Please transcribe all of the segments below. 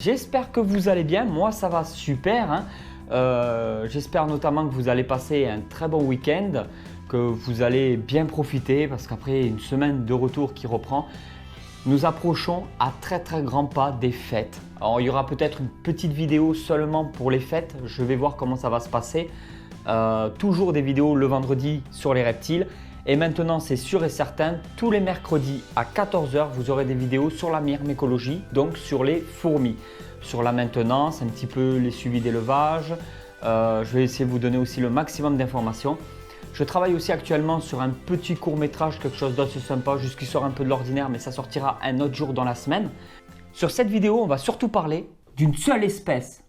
J'espère que vous allez bien, moi ça va super, hein. J'espère notamment que vous allez passer un très bon week-end, que vous allez bien profiter parce qu'après une semaine de retour qui reprend, nous approchons à très grands pas des fêtes. Alors il y aura peut-être une petite vidéo seulement pour les fêtes, je vais voir comment ça va se passer. Toujours des vidéos le vendredi sur les reptiles. Et maintenant, c'est sûr et certain, tous les mercredis à 14 h, vous aurez des vidéos sur la myrmécologie, donc sur les fourmis, sur la maintenance, un petit peu les suivis d'élevage. Je vais essayer de vous donner aussi le maximum d'informations. Je travaille aussi actuellement sur un petit court-métrage, quelque chose d'assez sympa, juste qui sort un peu de l'ordinaire, mais ça sortira un autre jour dans la semaine. Sur cette vidéo, on va surtout parler d'une seule espèce,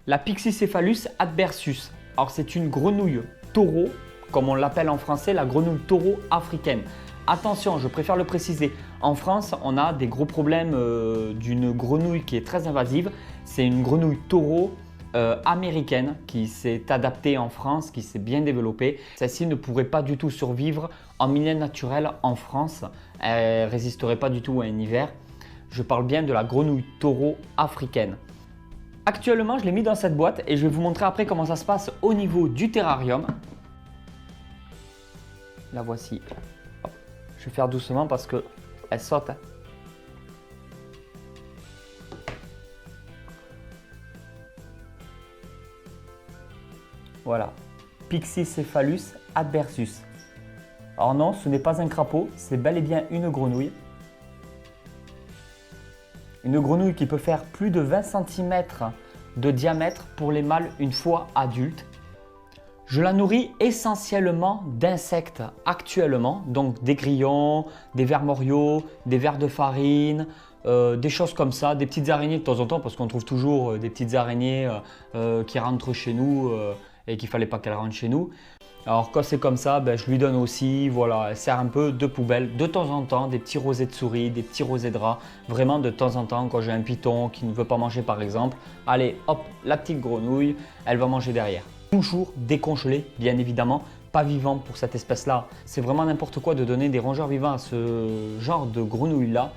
la Pixicéphalus adversus. Alors, c'est une grenouille taureau, comme on l'appelle en français, la grenouille taureau africaine. Attention, je préfère le préciser, en France, on a des gros problèmes d'une grenouille qui est très invasive. C'est une grenouille taureau américaine qui s'est adaptée en France, qui s'est bien développée. Celle-ci ne pourrait pas du tout survivre en milieu naturel en France. Elle ne résisterait pas du tout à un hiver. Je parle bien de la grenouille taureau africaine. Actuellement, je l'ai mis dans cette boîte et je vais vous montrer après comment ça se passe au niveau du terrarium. La voici. Hop. Je vais faire doucement parce qu'elle saute. Voilà. Pixicéphalus adversus. Alors non, ce n'est pas un crapaud, c'est bel et bien une grenouille. Une grenouille qui peut faire plus de 20 cm de diamètre pour les mâles une fois adultes. Je la nourris essentiellement d'insectes actuellement, donc des grillons, des vers moriaux, des vers de farine, des choses comme ça, des petites araignées de temps en temps parce qu'on trouve toujours des petites araignées qui rentrent chez nous et qu'il ne fallait pas qu'elles rentrent chez nous. Alors quand c'est comme ça, je lui donne aussi, voilà, elle sert un peu de poubelle de temps en temps, des petits rosets de souris, des petits rosets de rats, vraiment de temps en temps quand j'ai un python qui ne veut pas manger par exemple, allez hop, la petite grenouille, elle va manger derrière. Toujours décongelé, bien évidemment, pas vivant pour cette espèce-là. C'est vraiment n'importe quoi de donner des rongeurs vivants à ce genre de grenouille-là.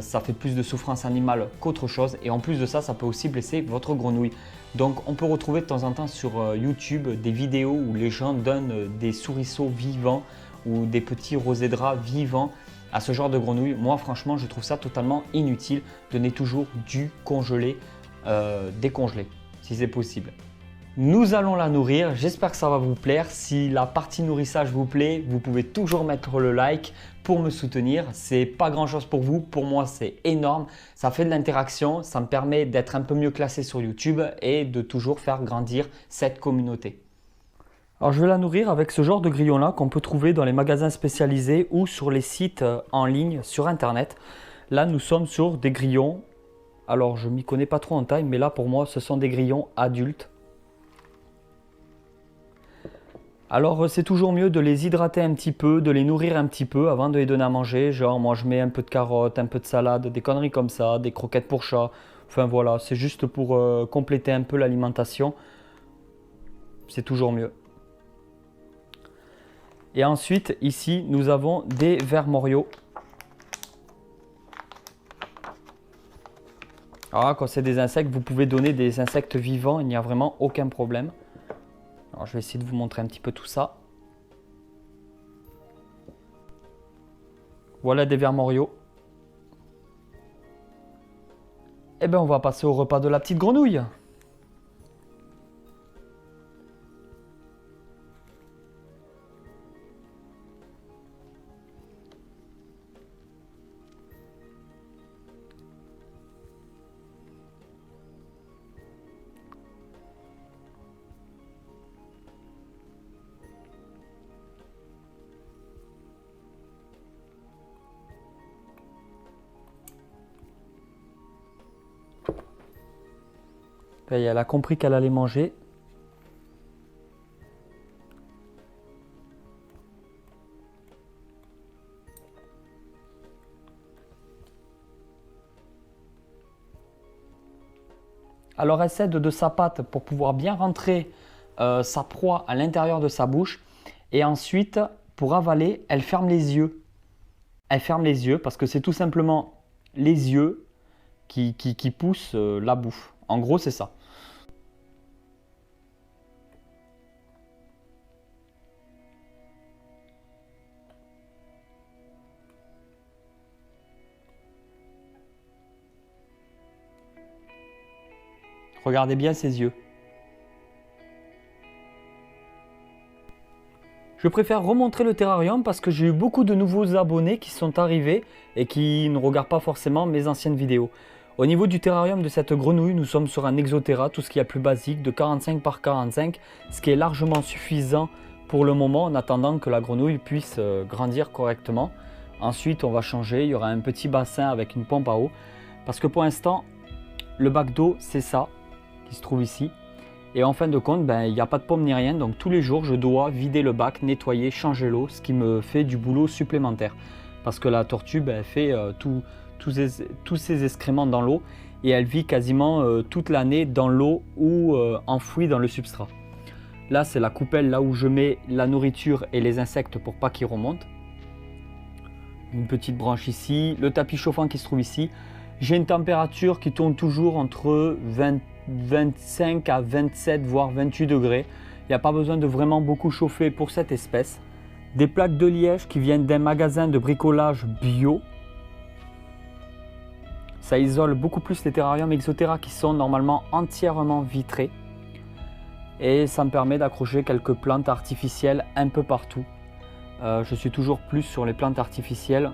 Ça fait plus de souffrance animale qu'autre chose et en plus de ça, ça peut aussi blesser votre grenouille. Donc on peut retrouver de temps en temps sur YouTube des vidéos où les gens donnent des souriceaux vivants ou des petits rosets de rats vivants à ce genre de grenouille. Moi franchement, je trouve ça totalement inutile. Donnez toujours du congelé, décongelé si c'est possible. Nous allons la nourrir, j'espère que ça va vous plaire. Si la partie nourrissage vous plaît, vous pouvez toujours mettre le like pour me soutenir. C'est pas grand chose pour vous, pour moi c'est énorme. Ça fait de l'interaction, ça me permet d'être un peu mieux classé sur YouTube et de toujours faire grandir cette communauté. Alors je vais la nourrir avec ce genre de grillon là qu'on peut trouver dans les magasins spécialisés ou sur les sites en ligne sur internet. Là nous sommes sur des grillons, alors je m'y connais pas trop en taille, mais là pour moi ce sont des grillons adultes. Alors c'est toujours mieux de les hydrater un petit peu, de les nourrir un petit peu avant de les donner à manger. Genre moi je mets un peu de carottes, un peu de salade, des conneries comme ça, des croquettes pour chat. Enfin voilà, c'est juste pour compléter un peu l'alimentation. C'est toujours mieux. Et ensuite ici nous avons des vers moriaux. Alors quand c'est des insectes, vous pouvez donner des insectes vivants, il n'y a vraiment aucun problème. Alors, je vais essayer de vous montrer un petit peu tout ça. Voilà des vers moriaux. Et bien on va passer au repas de la petite grenouille. Et elle a compris qu'elle allait manger. Alors elle cède de sa patte pour pouvoir bien rentrer sa proie à l'intérieur de sa bouche. Et ensuite, pour avaler, elle ferme les yeux. Elle ferme les yeux parce que c'est tout simplement les yeux qui pousse la bouffe. En gros, c'est ça. Regardez bien ses yeux. Je préfère remontrer le terrarium parce que j'ai eu beaucoup de nouveaux abonnés qui sont arrivés et qui ne regardent pas forcément mes anciennes vidéos. Au niveau du terrarium de cette grenouille, nous sommes sur un Exotera, tout ce qui est plus basique, de 45 par 45, ce qui est largement suffisant pour le moment en attendant que la grenouille puisse grandir correctement. Ensuite, on va changer, il y aura un petit bassin avec une pompe à eau parce que pour l'instant, le bac d'eau, c'est ça qui se trouve ici. Et en fin de compte, il n'y a pas de pompe ni rien, donc tous les jours je dois vider le bac, nettoyer, changer l'eau, ce qui me fait du boulot supplémentaire. Parce que la tortue, elle fait tous ses excréments dans l'eau et elle vit quasiment toute l'année dans l'eau ou enfouie dans le substrat. Là, c'est la coupelle, là où je mets la nourriture et les insectes pour pas qu'ils remontent. Une petite branche ici, le tapis chauffant qui se trouve ici. J'ai une température qui tourne toujours entre 25 à 27 voire 28 degrés. Il n'y a pas besoin de vraiment beaucoup chauffer pour cette espèce. Des plaques de liège qui viennent d'un magasin de bricolage bio. Ça isole beaucoup plus les terrariums Exotera qui sont normalement entièrement vitrés. Et ça me permet d'accrocher quelques plantes artificielles un peu partout. Je suis toujours plus sur les plantes artificielles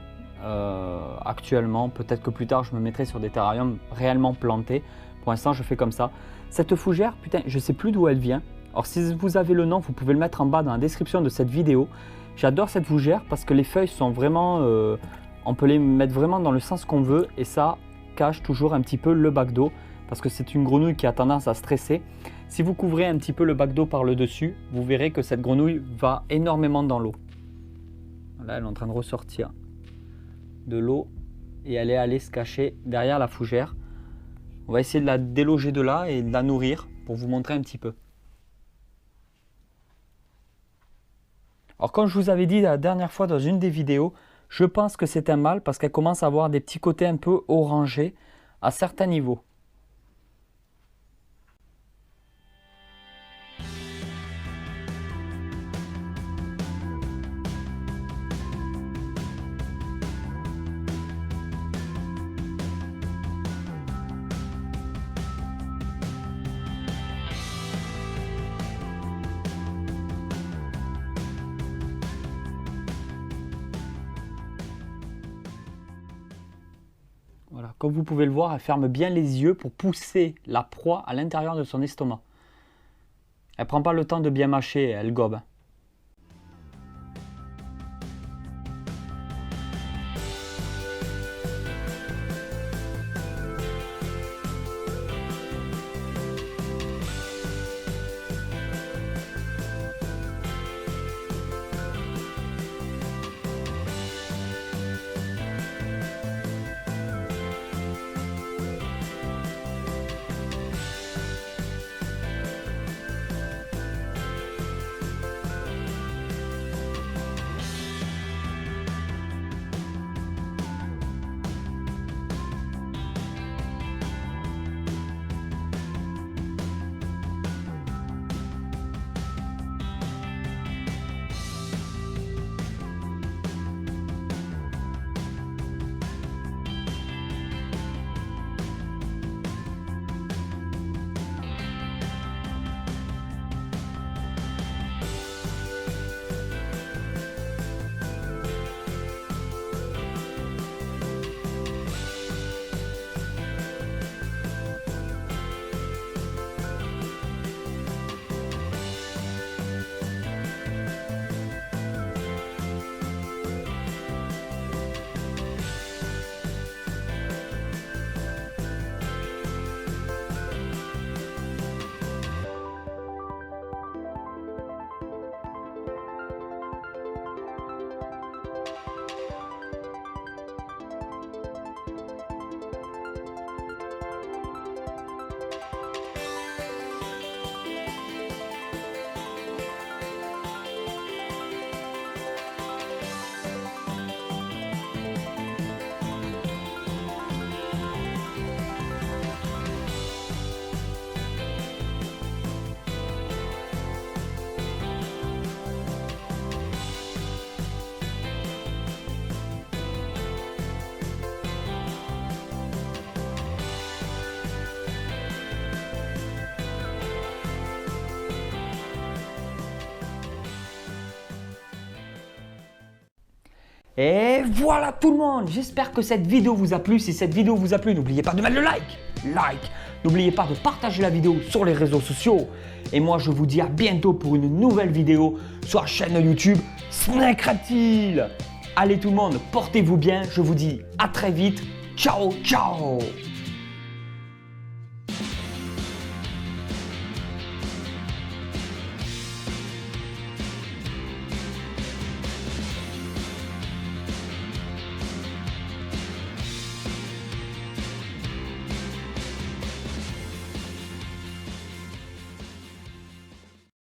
actuellement. Peut-être que plus tard je me mettrai sur des terrariums réellement plantés. Pour l'instant, je fais comme ça. Cette fougère, putain, je ne sais plus d'où elle vient. Alors, si vous avez le nom, vous pouvez le mettre en bas dans la description de cette vidéo. J'adore cette fougère parce que les feuilles sont vraiment... on peut les mettre vraiment dans le sens qu'on veut et ça cache toujours un petit peu le bac d'eau parce que c'est une grenouille qui a tendance à stresser. Si vous couvrez un petit peu le bac d'eau par le dessus, vous verrez que cette grenouille va énormément dans l'eau. Là, elle est en train de ressortir de l'eau et elle est allée se cacher derrière la fougère. On va essayer de la déloger de là et de la nourrir pour vous montrer un petit peu. Alors comme je vous avais dit la dernière fois dans une des vidéos, je pense que c'est un mâle parce qu'elle commence à avoir des petits côtés un peu orangés à certains niveaux. Voilà, comme vous pouvez le voir, elle ferme bien les yeux pour pousser la proie à l'intérieur de son estomac. Elle ne prend pas le temps de bien mâcher, elle gobe. Et voilà tout le monde, j'espère que cette vidéo vous a plu. Si cette vidéo vous a plu, n'oubliez pas de mettre le like. N'oubliez pas de partager la vidéo sur les réseaux sociaux. Et moi, je vous dis à bientôt pour une nouvelle vidéo sur la chaîne YouTube Snack Reptile. Allez tout le monde, portez-vous bien. Je vous dis à très vite. Ciao, ciao.